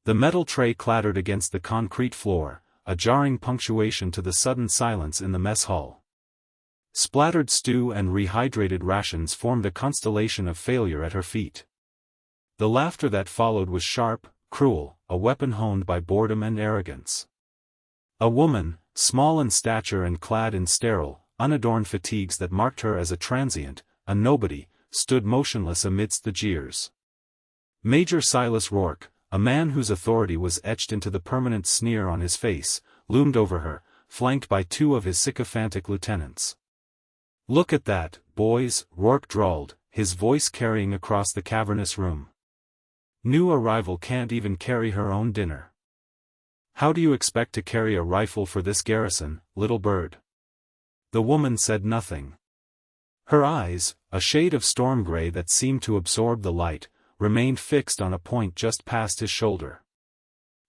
The metal tray clattered against the concrete floor, a jarring punctuation to the sudden silence in the mess hall. Splattered stew and rehydrated rations formed a constellation of failure at her feet. The laughter that followed was sharp, cruel, a weapon honed by boredom and arrogance. A woman, small in stature and clad in sterile, unadorned fatigues that marked her as a transient, a nobody, stood motionless amidst the jeers. Major Silas Rourke, a man whose authority was etched into the permanent sneer on his face, loomed over her, flanked by two of his sycophantic lieutenants. "Look at that, boys," Rourke drawled, his voice carrying across the cavernous room. "New arrival can't even carry her own dinner. How do you expect to carry a rifle for this garrison, little bird?" The woman said nothing. Her eyes, a shade of storm gray that seemed to absorb the light, remained fixed on a point just past his shoulder.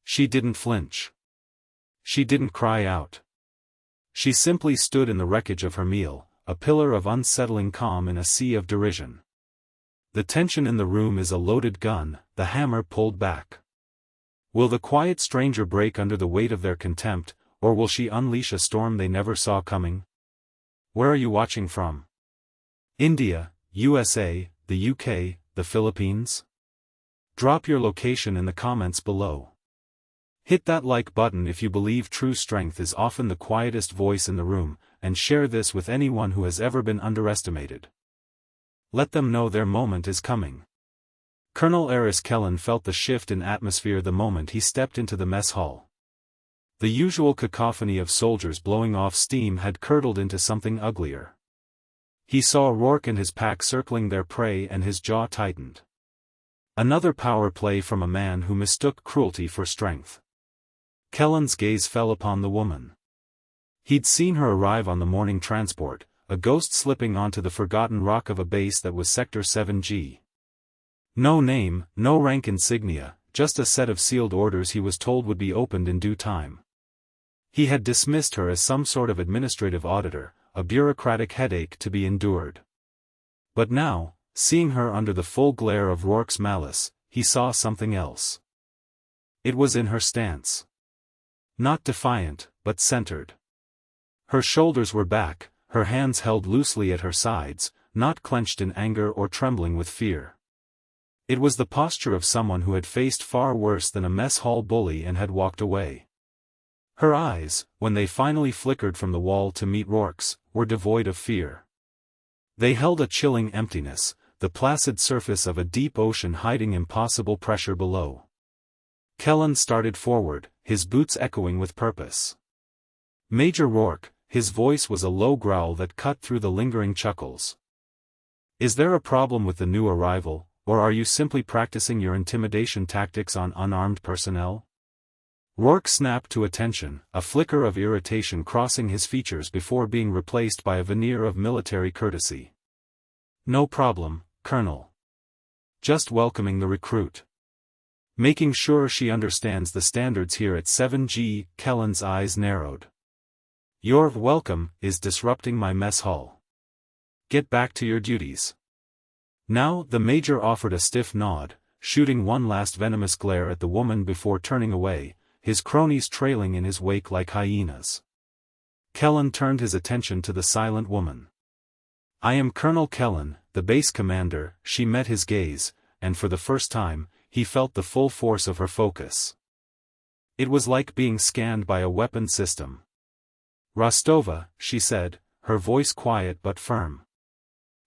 She didn't flinch. She didn't cry out. She simply stood in the wreckage of her meal, a pillar of unsettling calm in a sea of derision. The tension in the room is a loaded gun, the hammer pulled back. Will the quiet stranger break under the weight of their contempt, or will she unleash a storm they never saw coming? Where are you watching from? India, USA, the UK, the Philippines? Drop your location in the comments below. Hit that like button if you believe true strength is often the quietest voice in the room, and share this with anyone who has ever been underestimated. Let them know their moment is coming. Colonel Eris Kellen felt the shift in atmosphere the moment he stepped into the mess hall. The usual cacophony of soldiers blowing off steam had curdled into something uglier. He saw Rourke and his pack circling their prey and his jaw tightened. Another power play from a man who mistook cruelty for strength. Kellen's gaze fell upon the woman. He'd seen her arrive on the morning transport, a ghost slipping onto the forgotten rock of a base that was Sector 7G. No name, no rank insignia, just a set of sealed orders he was told would be opened in due time. He had dismissed her as some sort of administrative auditor, a bureaucratic headache to be endured. But now, seeing her under the full glare of Rourke's malice, he saw something else. It was in her stance. Not defiant, but centered. Her shoulders were back, her hands held loosely at her sides, not clenched in anger or trembling with fear. It was the posture of someone who had faced far worse than a mess hall bully and had walked away. Her eyes, when they finally flickered from the wall to meet Rourke's, were devoid of fear. They held a chilling emptiness, the placid surface of a deep ocean hiding impossible pressure below. Kellen started forward, his boots echoing with purpose. Major Rourke, his voice was a low growl that cut through the lingering chuckles. "Is there a problem with the new arrival, or are you simply practicing your intimidation tactics on unarmed personnel?" Rourke snapped to attention, a flicker of irritation crossing his features before being replaced by a veneer of military courtesy. "No problem, Colonel. Just welcoming the recruit. Making sure she understands the standards here at 7G." Kellen's eyes narrowed. "Your welcome is disrupting my mess hall. Get back to your duties." Now the major offered a stiff nod, shooting one last venomous glare at the woman before turning away, his cronies trailing in his wake like hyenas. Kellen turned his attention to the silent woman. "I am Colonel Kellen, the base commander." She met his gaze, and for the first time, he felt the full force of her focus. It was like being scanned by a weapon system. "Rostova," she said, her voice quiet but firm.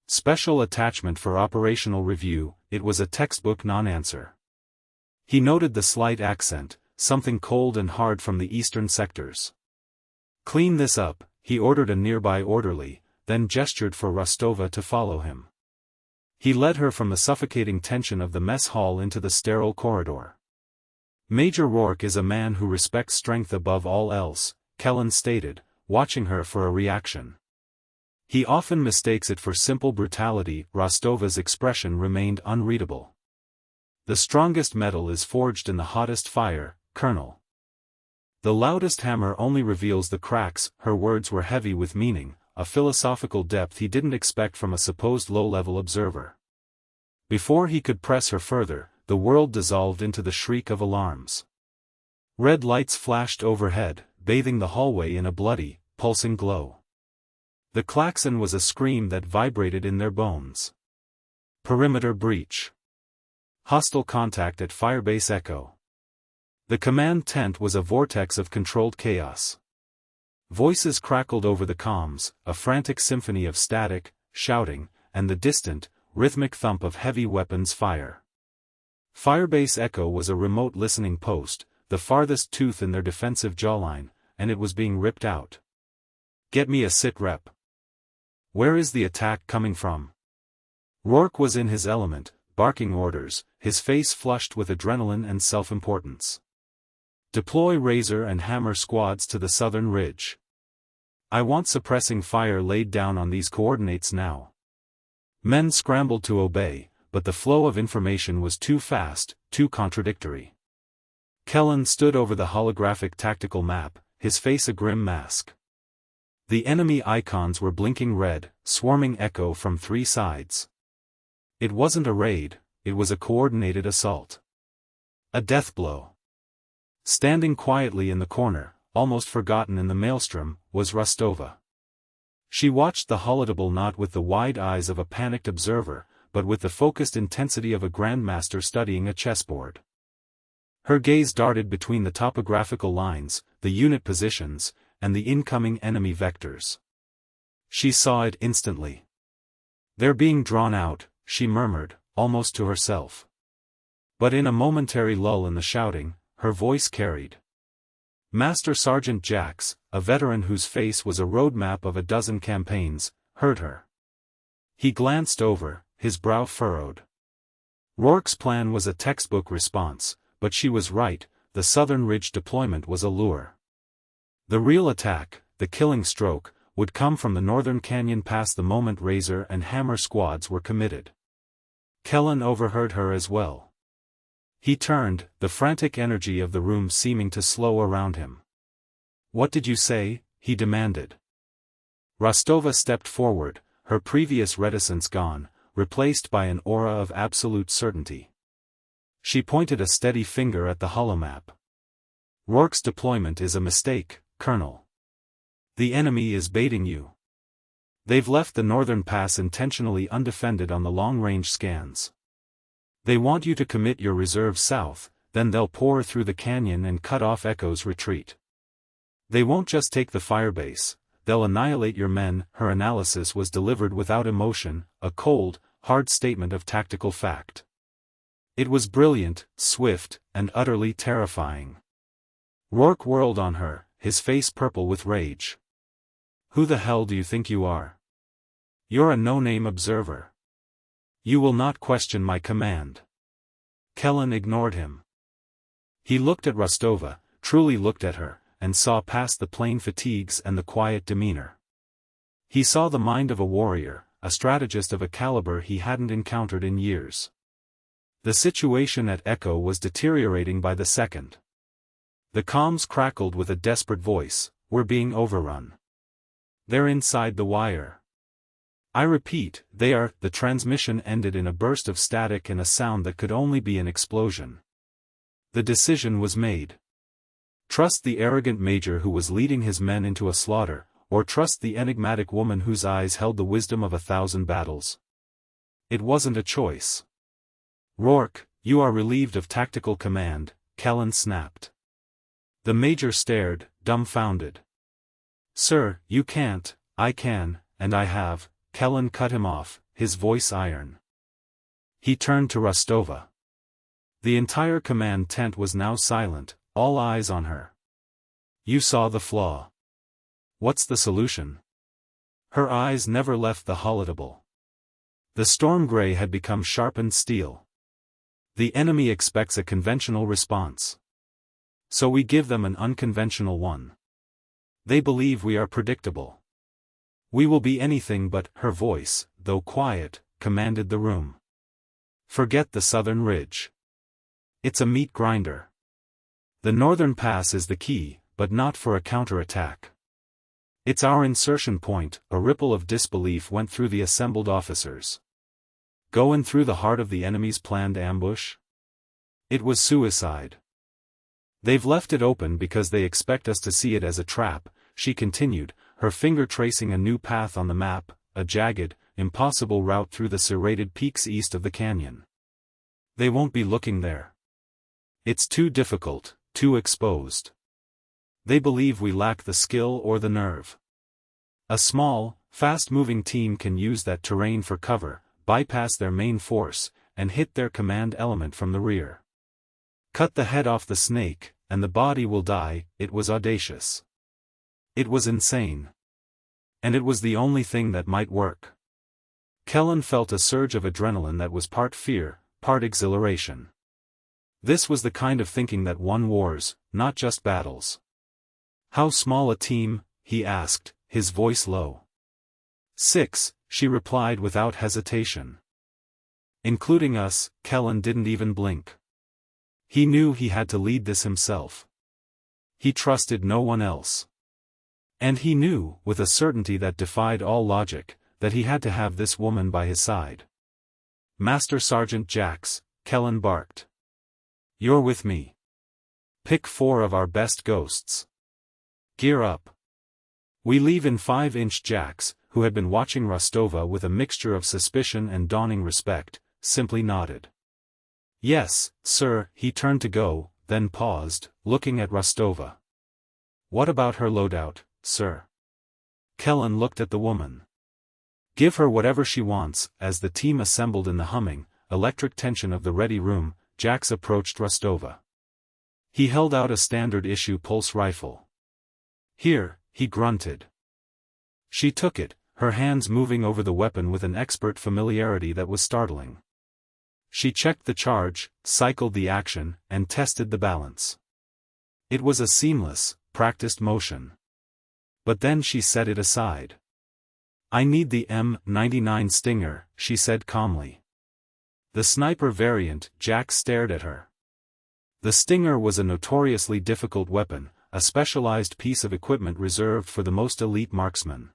"Special attachment for operational review." It was a textbook non-answer. He noted the slight accent, something cold and hard from the eastern sectors. "Clean this up," he ordered a nearby orderly, then gestured for Rostova to follow him. He led her from the suffocating tension of the mess hall into the sterile corridor. "Major Rourke is a man who respects strength above all else," Kellen stated, watching her for a reaction. "He often mistakes it for simple brutality." Rostova's expression remained unreadable. "The strongest metal is forged in the hottest fire, Colonel. The loudest hammer only reveals the cracks." Her words were heavy with meaning, a philosophical depth he didn't expect from a supposed low-level observer. Before he could press her further, the world dissolved into the shriek of alarms. Red lights flashed overhead, bathing the hallway in a bloody, pulsing glow. The klaxon was a scream that vibrated in their bones. Perimeter breach. Hostile contact at Firebase Echo. The command tent was a vortex of controlled chaos. Voices crackled over the comms, a frantic symphony of static, shouting, and the distant, rhythmic thump of heavy weapons fire. Firebase Echo was a remote listening post, the farthest tooth in their defensive jawline, and it was being ripped out. Get me a sit rep. Where is the attack coming from? Rourke was in his element, barking orders, his face flushed with adrenaline and self-importance. Deploy Razor and Hammer squads to the southern ridge. I want suppressing fire laid down on these coordinates now. Men scrambled to obey, but the flow of information was too fast, too contradictory. Kellen stood over the holographic tactical map, his face a grim mask. The enemy icons were blinking red, swarming Echo from three sides. It wasn't a raid, it was a coordinated assault. A death blow. Standing quietly in the corner, almost forgotten in the maelstrom, was Rostova. She watched the holodeble not with the wide eyes of a panicked observer, but with the focused intensity of a grandmaster studying a chessboard. Her gaze darted between the topographical lines, the unit positions, and the incoming enemy vectors. She saw it instantly. They're being drawn out, she murmured, almost to herself. But in a momentary lull in the shouting, her voice carried. Master Sergeant Jax, a veteran whose face was a roadmap of a dozen campaigns, heard her. He glanced over, his brow furrowed. Rourke's plan was a textbook response, but she was right, the Southern Ridge deployment was a lure. The real attack, the killing stroke, would come from the Northern Canyon Pass the moment Razor and Hammer squads were committed. Kellen overheard her as well. He turned, the frantic energy of the room seeming to slow around him. What did you say? He demanded. Rostova stepped forward, her previous reticence gone, replaced by an aura of absolute certainty. She pointed a steady finger at the holomap. Rourke's deployment is a mistake, Colonel. The enemy is baiting you. They've left the northern pass intentionally undefended on the long-range scans. They want you to commit your reserve south, then they'll pour through the canyon and cut off Echo's retreat. They won't just take the firebase, they'll annihilate your men. Her analysis was delivered without emotion, a cold, hard statement of tactical fact. It was brilliant, swift, and utterly terrifying. Rourke whirled on her, his face purple with rage. Who the hell do you think you are? You're a no-name observer. You will not question my command. Kellen ignored him. He looked at Rostova, truly looked at her, and saw past the plain fatigues and the quiet demeanor. He saw the mind of a warrior, a strategist of a caliber he hadn't encountered in years. The situation at Echo was deteriorating by the second. The comms crackled with a desperate voice, "We're being overrun. They're inside the wire. I repeat, they are." The transmission ended in a burst of static and a sound that could only be an explosion. The decision was made. Trust the arrogant major who was leading his men into a slaughter, or trust the enigmatic woman whose eyes held the wisdom of 1,000 battles. It wasn't a choice. Rourke, you are relieved of tactical command, Kellen snapped. The major stared, dumbfounded. Sir, you can't. I can, and I have. Kellen cut him off, his voice iron. He turned to Rostova. The entire command tent was now silent, all eyes on her. You saw the flaw. What's the solution? Her eyes never left the holodable. The storm gray had become sharpened steel. The enemy expects a conventional response. So we give them an unconventional one. They believe we are predictable. We will be anything but. Her voice, though quiet, commanded the room. Forget the southern ridge. It's a meat grinder. The northern pass is the key, but not for a counterattack. It's our insertion point. A ripple of disbelief went through the assembled officers. Go in through the heart of the enemy's planned ambush? It was suicide. They've left it open because they expect us to see it as a trap, she continued, her finger tracing a new path on the map, a jagged, impossible route through the serrated peaks east of the canyon. They won't be looking there. It's too difficult, too exposed. They believe we lack the skill or the nerve. A small, fast-moving team can use that terrain for cover, bypass their main force, and hit their command element from the rear. Cut the head off the snake, and the body will die. It was audacious. It was insane. And it was the only thing that might work. Kellen felt a surge of adrenaline that was part fear, part exhilaration. This was the kind of thinking that won wars, not just battles. How small a team? He asked, his voice low. 6, she replied without hesitation. Including us. Kellen didn't even blink. He knew he had to lead this himself. He trusted no one else. And he knew, with a certainty that defied all logic, that he had to have this woman by his side. Master Sergeant Jax, Kellen barked. You're with me. Pick 4 of our best ghosts. Gear up. We leave in 5-inch. Jax, who had been watching Rostova with a mixture of suspicion and dawning respect, simply nodded. Yes, sir. He turned to go, then paused, looking at Rostova. What about her loadout, sir? Kellen looked at the woman. Give her whatever she wants. As the team assembled in the humming, electric tension of the ready room, Jax approached Rostova. He held out a standard-issue pulse rifle. Here, he grunted. She took it, her hands moving over the weapon with an expert familiarity that was startling. She checked the charge, cycled the action, and tested the balance. It was a seamless, practiced motion. But then she set it aside. I need the M99 Stinger, she said calmly. The sniper variant. Jax stared at her. The Stinger was a notoriously difficult weapon, a specialized piece of equipment reserved for the most elite marksmen.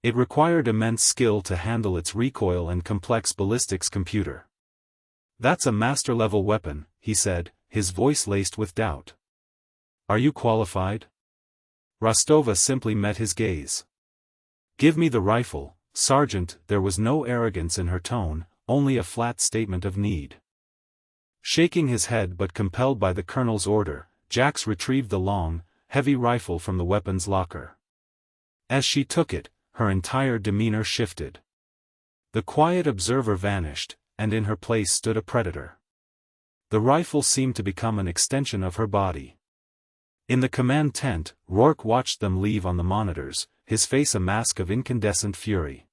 It required immense skill to handle its recoil and complex ballistics computer. That's a master-level weapon, he said, his voice laced with doubt. Are you qualified? Rostova simply met his gaze. Give me the rifle, Sergeant. There was no arrogance in her tone, only a flat statement of need. Shaking his head but compelled by the colonel's order, Jax retrieved the long, heavy rifle from the weapons locker. As she took it, her entire demeanor shifted. The quiet observer vanished, and in her place stood a predator. The rifle seemed to become an extension of her body. In the command tent, Rourke watched them leave on the monitors, his face a mask of incandescent fury.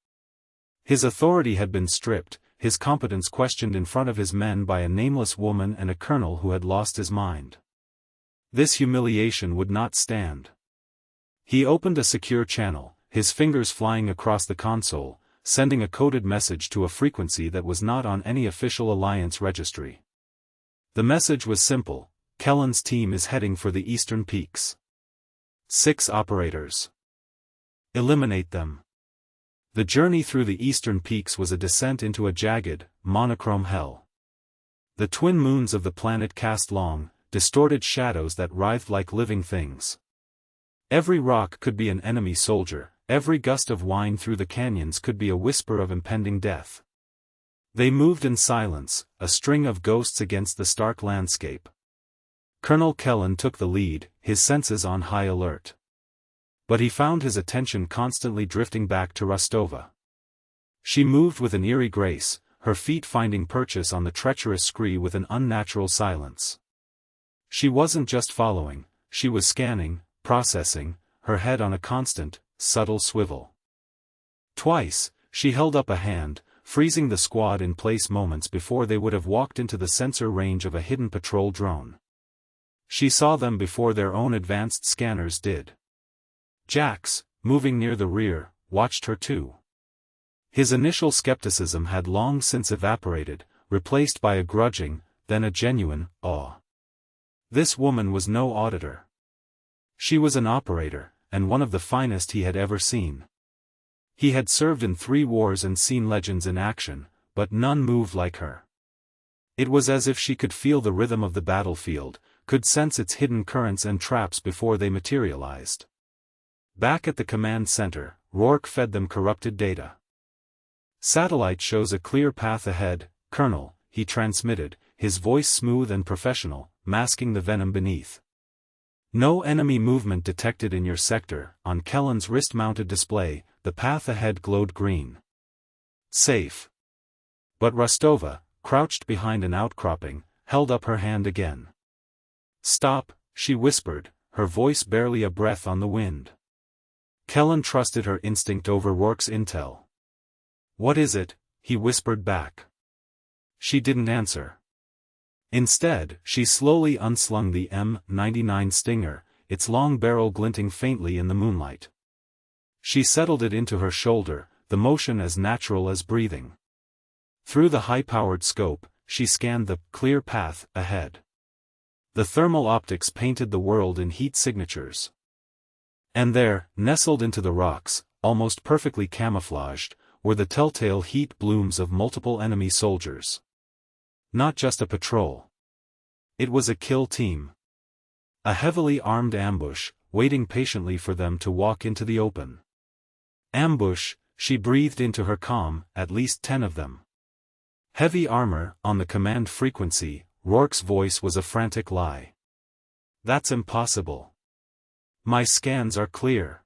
His authority had been stripped, his competence questioned in front of his men by a nameless woman and a colonel who had lost his mind. This humiliation would not stand. He opened a secure channel, his fingers flying across the console, sending a coded message to a frequency that was not on any official Alliance registry. The message was simple: Kellen's team is heading for the eastern peaks. 6 operators. Eliminate them. The journey through the eastern peaks was a descent into a jagged, monochrome hell. The twin moons of the planet cast long, distorted shadows that writhed like living things. Every rock could be an enemy soldier, every gust of wind through the canyons could be a whisper of impending death. They moved in silence, a string of ghosts against the stark landscape. Colonel Kellen took the lead, his senses on high alert. But he found his attention constantly drifting back to Rostova. She moved with an eerie grace, her feet finding purchase on the treacherous scree with an unnatural silence. She wasn't just following, she was scanning, processing, her head on a constant, subtle swivel. Twice, she held up a hand, freezing the squad in place moments before they would have walked into the sensor range of a hidden patrol drone. She saw them before their own advanced scanners did. Jax, moving near the rear, watched her too. His initial skepticism had long since evaporated, replaced by a grudging, then a genuine, awe. This woman was no auditor. She was an operator, and one of the finest he had ever seen. He had served in 3 wars and seen legends in action, but none moved like her. It was as if she could feel the rhythm of the battlefield, could sense its hidden currents and traps before they materialized. Back at the command center, Rourke fed them corrupted data. "Satellite shows a clear path ahead, Colonel," he transmitted, his voice smooth and professional, masking the venom beneath. "No enemy movement detected in your sector." On Kellen's wrist-mounted display, the path ahead glowed green. "Safe." But Rostova, crouched behind an outcropping, held up her hand again. "Stop," she whispered, her voice barely a breath on the wind. Kellen trusted her instinct over Rourke's intel. "What is it?" he whispered back. She didn't answer. Instead, she slowly unslung the M99 Stinger, its long barrel glinting faintly in the moonlight. She settled it into her shoulder, the motion as natural as breathing. Through the high-powered scope, she scanned the clear path ahead. The thermal optics painted the world in heat signatures. And there, nestled into the rocks, almost perfectly camouflaged, were the telltale heat blooms of multiple enemy soldiers. Not just a patrol. It was a kill team. A heavily armed ambush, waiting patiently for them to walk into the open. Ambush, she breathed into her calm, at least 10 of them. Heavy armor, on the command frequency, Rourke's voice was a frantic lie. "That's impossible. My scans are clear."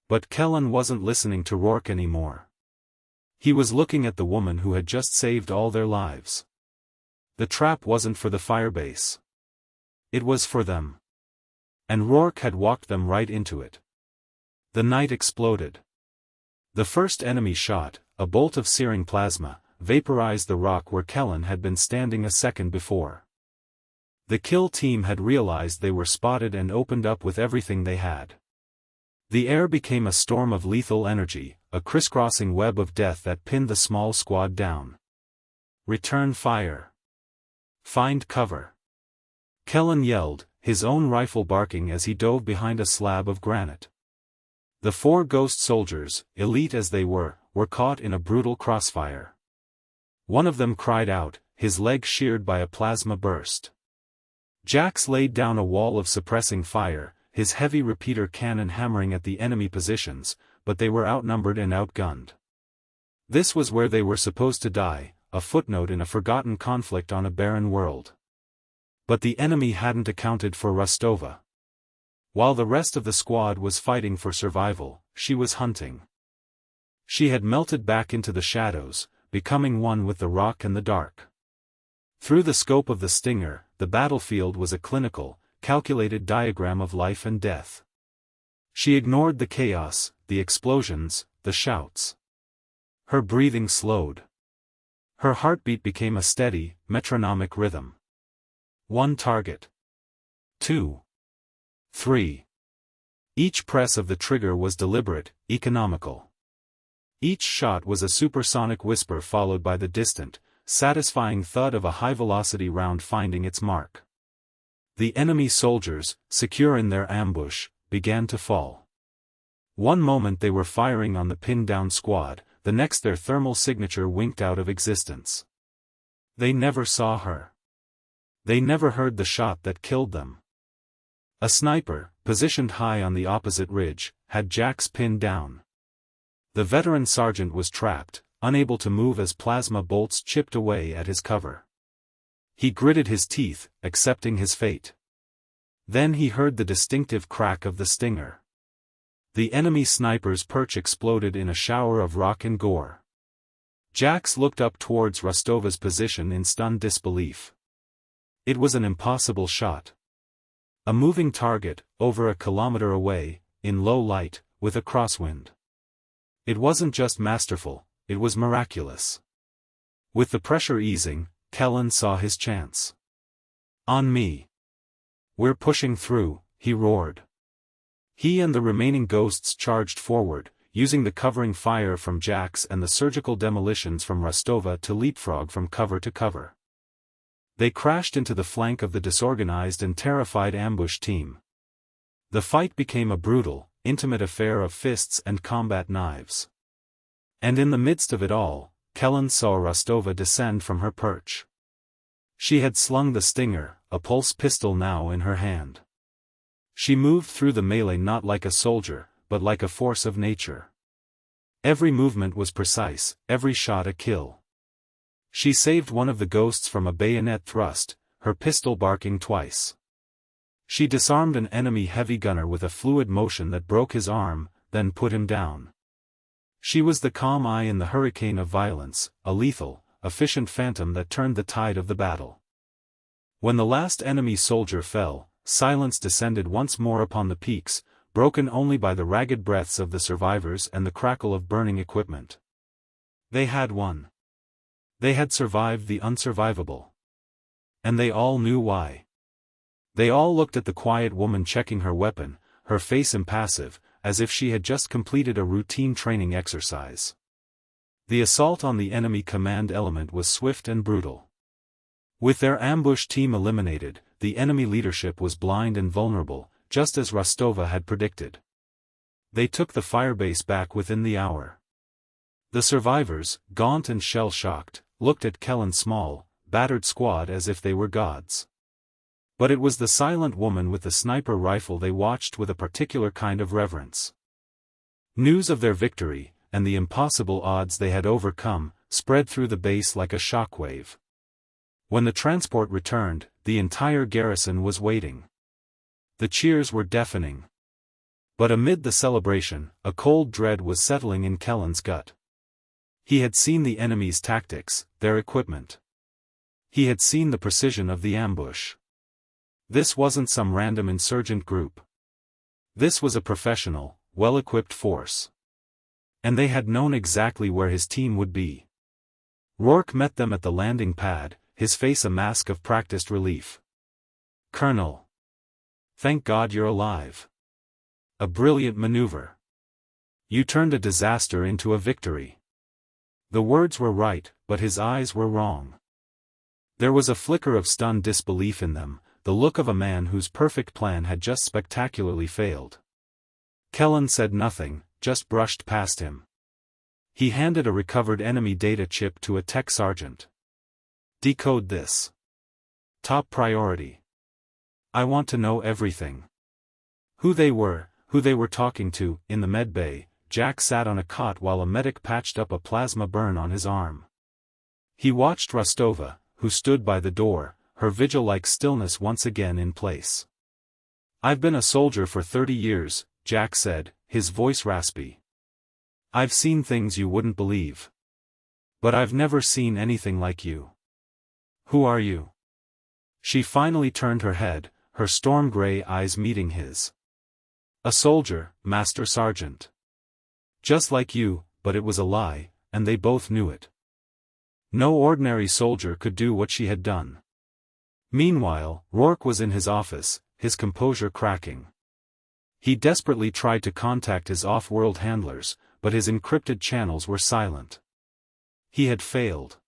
But Kellen wasn't listening to Rourke anymore. He was looking at the woman who had just saved all their lives. The trap wasn't for the firebase. It was for them. And Rourke had walked them right into it. The night exploded. The first enemy shot, a bolt of searing plasma, vaporized the rock where Kellen had been standing a second before. The kill team had realized they were spotted and opened up with everything they had. The air became a storm of lethal energy, a crisscrossing web of death that pinned the small squad down. "Return fire. Find cover." Kellen yelled, his own rifle barking as he dove behind a slab of granite. The 4 ghost soldiers, elite as they were caught in a brutal crossfire. One of them cried out, his leg sheared by a plasma burst. Jax laid down a wall of suppressing fire, his heavy repeater cannon hammering at the enemy positions, but they were outnumbered and outgunned. This was where they were supposed to die, a footnote in a forgotten conflict on a barren world. But the enemy hadn't accounted for Rostova. While the rest of the squad was fighting for survival, she was hunting. She had melted back into the shadows, becoming one with the rock and the dark. Through the scope of the Stinger, the battlefield was a clinical, calculated diagram of life and death. She ignored the chaos, the explosions, the shouts. Her breathing slowed. Her heartbeat became a steady, metronomic rhythm. 1 target. 2. 3. Each press of the trigger was deliberate, economical. Each shot was a supersonic whisper followed by the distant, satisfying thud of a high-velocity round finding its mark. The enemy soldiers, secure in their ambush, began to fall. One moment they were firing on the pinned-down squad, the next their thermal signature winked out of existence. They never saw her. They never heard the shot that killed them. A sniper, positioned high on the opposite ridge, had Jax pinned down. The veteran sergeant was trapped, unable to move as plasma bolts chipped away at his cover. He gritted his teeth, accepting his fate. Then he heard the distinctive crack of the Stinger. The enemy sniper's perch exploded in a shower of rock and gore. Jax looked up towards Rostova's position in stunned disbelief. It was an impossible shot. A moving target, over a kilometer away, in low light, with a crosswind. It wasn't just masterful, it was miraculous. With the pressure easing, Kellen saw his chance. "On me. We're pushing through," he roared. He and the remaining ghosts charged forward, using the covering fire from Jax and the surgical demolitions from Rostova to leapfrog from cover to cover. They crashed into the flank of the disorganized and terrified ambush team. The fight became a brutal, intimate affair of fists and combat knives. And in the midst of it all, Kellen saw Rostova descend from her perch. She had slung the stinger, a pulse pistol now in her hand. She moved through the melee not like a soldier, but like a force of nature. Every movement was precise, every shot a kill. She saved one of the ghosts from a bayonet thrust, her pistol barking twice. She disarmed an enemy heavy gunner with a fluid motion that broke his arm, then put him down. She was the calm eye in the hurricane of violence, a lethal, efficient phantom that turned the tide of the battle. When the last enemy soldier fell, silence descended once more upon the peaks, broken only by the ragged breaths of the survivors and the crackle of burning equipment. They had won. They had survived the unsurvivable. And they all knew why. They all looked at the quiet woman checking her weapon, her face impassive, as if she had just completed a routine training exercise. The assault on the enemy command element was swift and brutal. With their ambush team eliminated, the enemy leadership was blind and vulnerable, just as Rostova had predicted. They took the firebase back within the hour. The survivors, gaunt and shell-shocked, looked at Kellen's small, battered squad as if they were gods. But it was the silent woman with the sniper rifle they watched with a particular kind of reverence. News of their victory, and the impossible odds they had overcome, spread through the base like a shockwave. When the transport returned, the entire garrison was waiting. The cheers were deafening. But amid the celebration, a cold dread was settling in Kellen's gut. He had seen the enemy's tactics, their equipment. He had seen the precision of the ambush. This wasn't some random insurgent group. This was a professional, well-equipped force. And they had known exactly where his team would be. Rourke met them at the landing pad, his face a mask of practiced relief. "Colonel. Thank God you're alive. A brilliant maneuver. You turned a disaster into a victory." The words were right, but his eyes were wrong. There was a flicker of stunned disbelief in them, the look of a man whose perfect plan had just spectacularly failed. Kellen said nothing, just brushed past him. He handed a recovered enemy data chip to a tech sergeant. "Decode this. Top priority. I want to know everything." Who they were talking to. In the med bay, Jack sat on a cot while a medic patched up a plasma burn on his arm. He watched Rostova, who stood by the door, her vigil-like stillness once again in place. "I've been a soldier for 30 years, Jack said, his voice raspy. "I've seen things you wouldn't believe. But I've never seen anything like you. Who are you?" She finally turned her head, her storm-gray eyes meeting his. "A soldier, Master Sergeant. Just like you," but it was a lie, and they both knew it. No ordinary soldier could do what she had done. Meanwhile, Rourke was in his office, his composure cracking. He desperately tried to contact his off-world handlers, but his encrypted channels were silent. He had failed.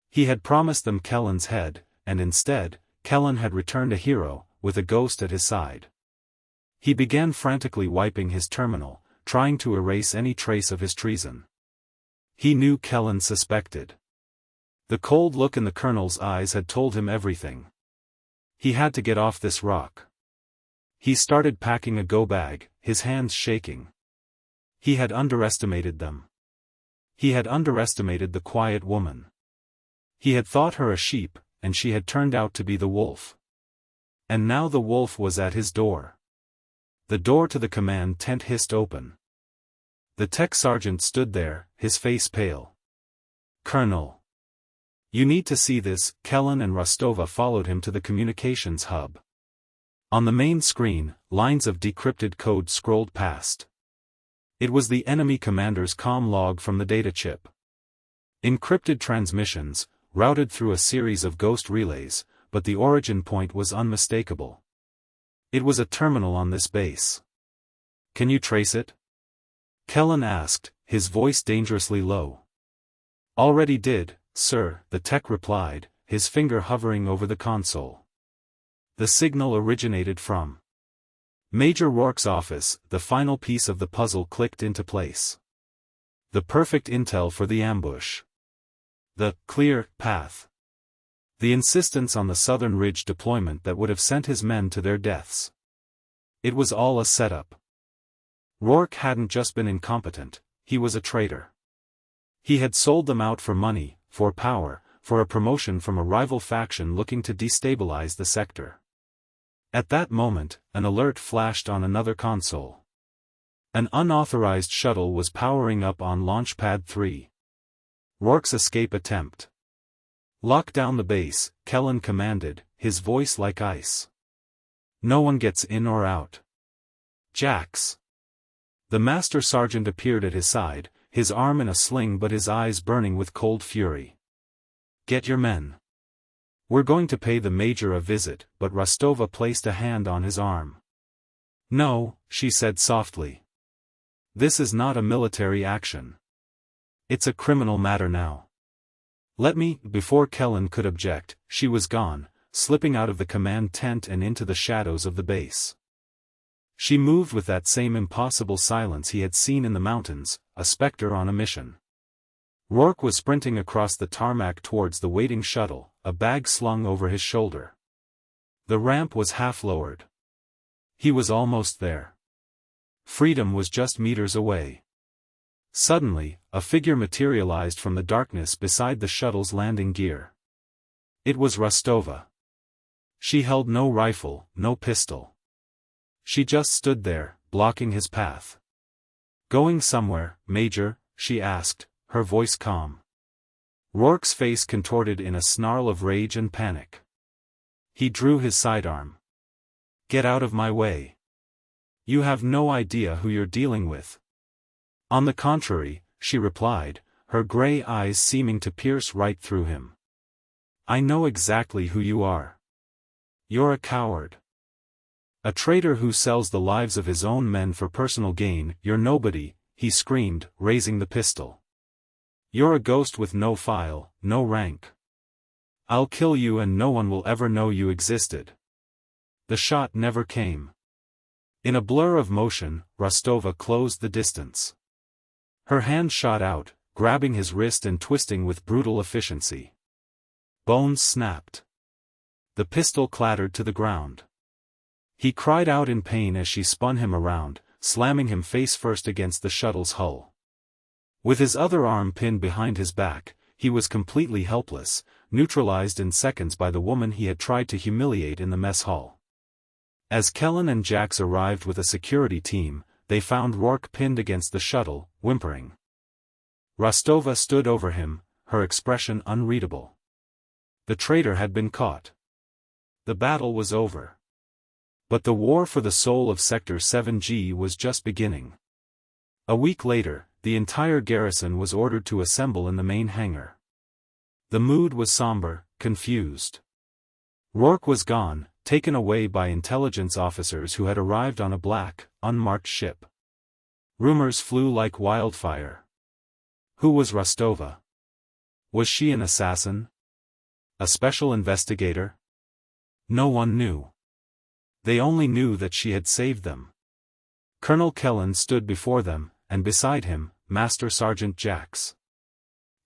He had promised them Kellen's head, and instead, Kellen had returned a hero, with a ghost at his side. He began frantically wiping his terminal, trying to erase any trace of his treason. He knew Kellen suspected. The cold look in the colonel's eyes had told him everything. He had to get off this rock. He started packing a go-bag, his hands shaking. He had underestimated them. He had underestimated the quiet woman. He had thought her a sheep, and she had turned out to be the wolf. And now the wolf was at his door. The door to the command tent hissed open. The tech sergeant stood there, his face pale. "Colonel. You need to see this." Kellen and Rostova followed him to the communications hub. On the main screen, lines of decrypted code scrolled past. It was the enemy commander's comm log from the data chip. Encrypted transmissions, routed through a series of ghost relays, but the origin point was unmistakable. It was a terminal on this base. "Can you trace it?" Kellen asked, his voice dangerously low. "Already did, sir," the tech replied, his finger hovering over the console. The signal originated from Major Rourke's office. The final piece of the puzzle clicked into place. The perfect intel for the ambush. The clear path. The insistence on the Southern Ridge deployment that would have sent his men to their deaths. It was all a setup. Rourke hadn't just been incompetent, he was a traitor. He had sold them out for money, for power, for a promotion from a rival faction looking to destabilize the sector. At that moment, an alert flashed on another console. An unauthorized shuttle was powering up on Launchpad 3. Rourke's escape attempt. "Lock down the base," Kellen commanded, his voice like ice. "No one gets in or out." "Jax." The master sergeant appeared at his side, his arm in a sling but his eyes burning with cold fury. "Get your men. We're going to pay the major a visit," but Rostova placed a hand on his arm. "No," she said softly. "This is not a military action. It's a criminal matter now. Let me." Before Kellen could object, she was gone, slipping out of the command tent and into the shadows of the base. She moved with that same impossible silence he had seen in the mountains, a specter on a mission. Rourke was sprinting across the tarmac towards the waiting shuttle, a bag slung over his shoulder. The ramp was half lowered. He was almost there. Freedom was just meters away. Suddenly, a figure materialized from the darkness beside the shuttle's landing gear. It was Rostova. She held no rifle, no pistol. She just stood there, blocking his path. "Going somewhere, Major?" she asked, her voice calm. Rourke's face contorted in a snarl of rage and panic. He drew his sidearm. "Get out of my way. You have no idea who you're dealing with." "On the contrary," she replied, her gray eyes seeming to pierce right through him. "I know exactly who you are. You're a coward. A traitor who sells the lives of his own men for personal gain. You're nobody," he screamed, raising the pistol. "You're a ghost with no file, no rank. I'll kill you and no one will ever know you existed." The shot never came. In a blur of motion, Rostova closed the distance. Her hand shot out, grabbing his wrist and twisting with brutal efficiency. Bones snapped. The pistol clattered to the ground. He cried out in pain as she spun him around, slamming him face first against the shuttle's hull. With his other arm pinned behind his back, he was completely helpless, neutralized in seconds by the woman he had tried to humiliate in the mess hall. As Kellen and Jax arrived with a security team, they found Rourke pinned against the shuttle, whimpering. Rostova stood over him, her expression unreadable. The traitor had been caught. The battle was over. But the war for the soul of Sector 7G was just beginning. A week later, the entire garrison was ordered to assemble in the main hangar. The mood was somber, confused. Rourke was gone, taken away by intelligence officers who had arrived on a black, unmarked ship. Rumors flew like wildfire. Who was Rostova? Was she an assassin? A special investigator? No one knew. They only knew that she had saved them. Colonel Kellen stood before them, and beside him, Master Sergeant Jax.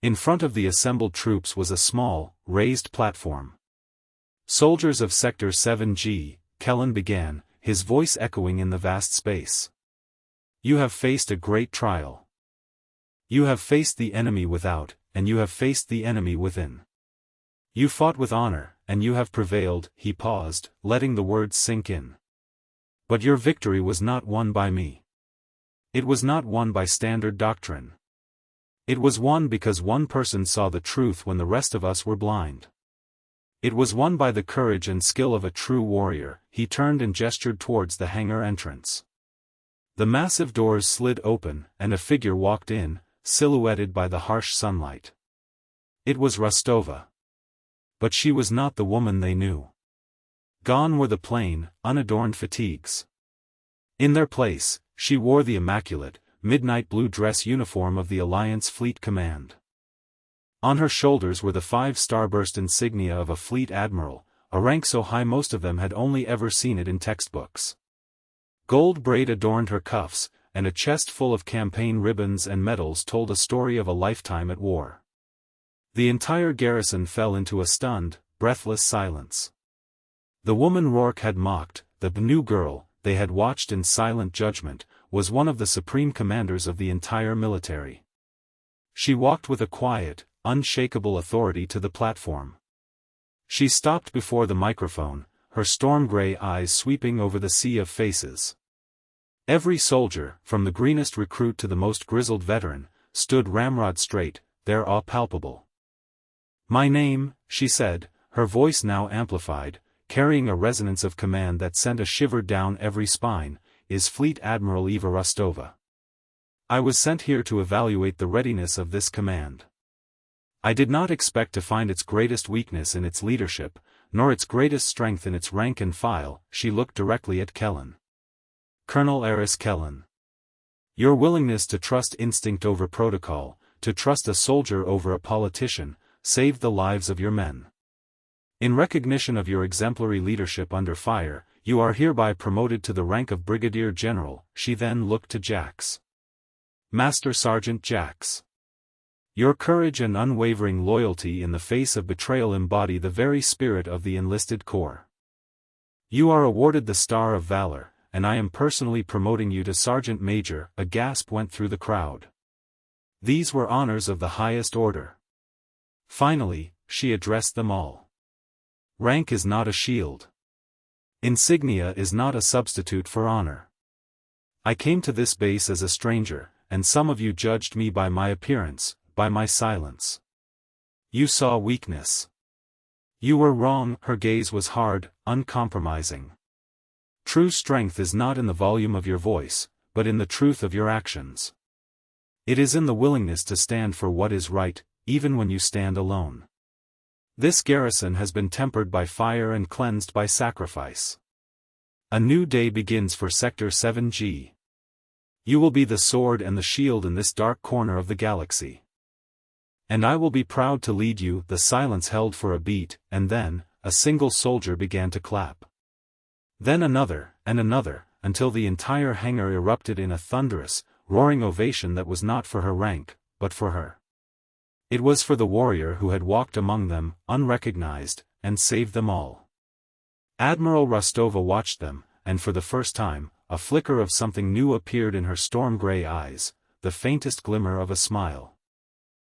In front of the assembled troops was a small, raised platform. "Soldiers of Sector 7G, Kellen began, his voice echoing in the vast space. "You have faced a great trial. You have faced the enemy without, and you have faced the enemy within. You fought with honor, and you have prevailed." He paused, letting the words sink in. "But your victory was not won by me. It was not won by standard doctrine. It was won because one person saw the truth when the rest of us were blind. It was won by the courage and skill of a true warrior." He turned and gestured towards the hangar entrance. The massive doors slid open, and a figure walked in, silhouetted by the harsh sunlight. It was Rostova. But she was not the woman they knew. Gone were the plain, unadorned fatigues. In their place, she wore the immaculate, midnight blue dress uniform of the Alliance Fleet Command. On her shoulders were the 5 starburst insignia of a fleet admiral, a rank so high most of them had only ever seen it in textbooks. Gold braid adorned her cuffs, and a chest full of campaign ribbons and medals told a story of a lifetime at war. The entire garrison fell into a stunned, breathless silence. The woman Rourke had mocked, the new girl they had watched in silent judgment, was one of the supreme commanders of the entire military. She walked with a quiet, unshakable authority to the platform. She stopped before the microphone, her storm-gray eyes sweeping over the sea of faces. Every soldier, from the greenest recruit to the most grizzled veteran, stood ramrod straight, their awe palpable. "My name," she said, her voice now amplified, carrying a resonance of command that sent a shiver down every spine, "is Fleet Admiral Eva Rostova. I was sent here to evaluate the readiness of this command. I did not expect to find its greatest weakness in its leadership, nor its greatest strength in its rank and file." She looked directly at Kellen. "Colonel Eris Kellen. Your willingness to trust instinct over protocol, to trust a soldier over a politician, saved the lives of your men. In recognition of your exemplary leadership under fire, you are hereby promoted to the rank of Brigadier General." She then looked to Jax. "Master Sergeant Jax. Your courage and unwavering loyalty in the face of betrayal embody the very spirit of the enlisted corps. You are awarded the Star of Valor, and I am personally promoting you to Sergeant Major." A gasp went through the crowd. These were honors of the highest order. Finally, she addressed them all. "Rank is not a shield. Insignia is not a substitute for honor. I came to this base as a stranger, and some of you judged me by my appearance, by my silence. You saw weakness. You were wrong." Her gaze was hard, uncompromising. "True strength is not in the volume of your voice, but in the truth of your actions. It is in the willingness to stand for what is right, even when you stand alone. This garrison has been tempered by fire and cleansed by sacrifice. A new day begins for Sector 7G. You will be the sword and the shield in this dark corner of the galaxy. And I will be proud to lead you." The silence held for a beat, and then, a single soldier began to clap. Then another, and another, until the entire hangar erupted in a thunderous, roaring ovation that was not for her rank, but for her. It was for the warrior who had walked among them, unrecognized, and saved them all. Admiral Rostova watched them, and for the first time, a flicker of something new appeared in her storm-gray eyes, the faintest glimmer of a smile.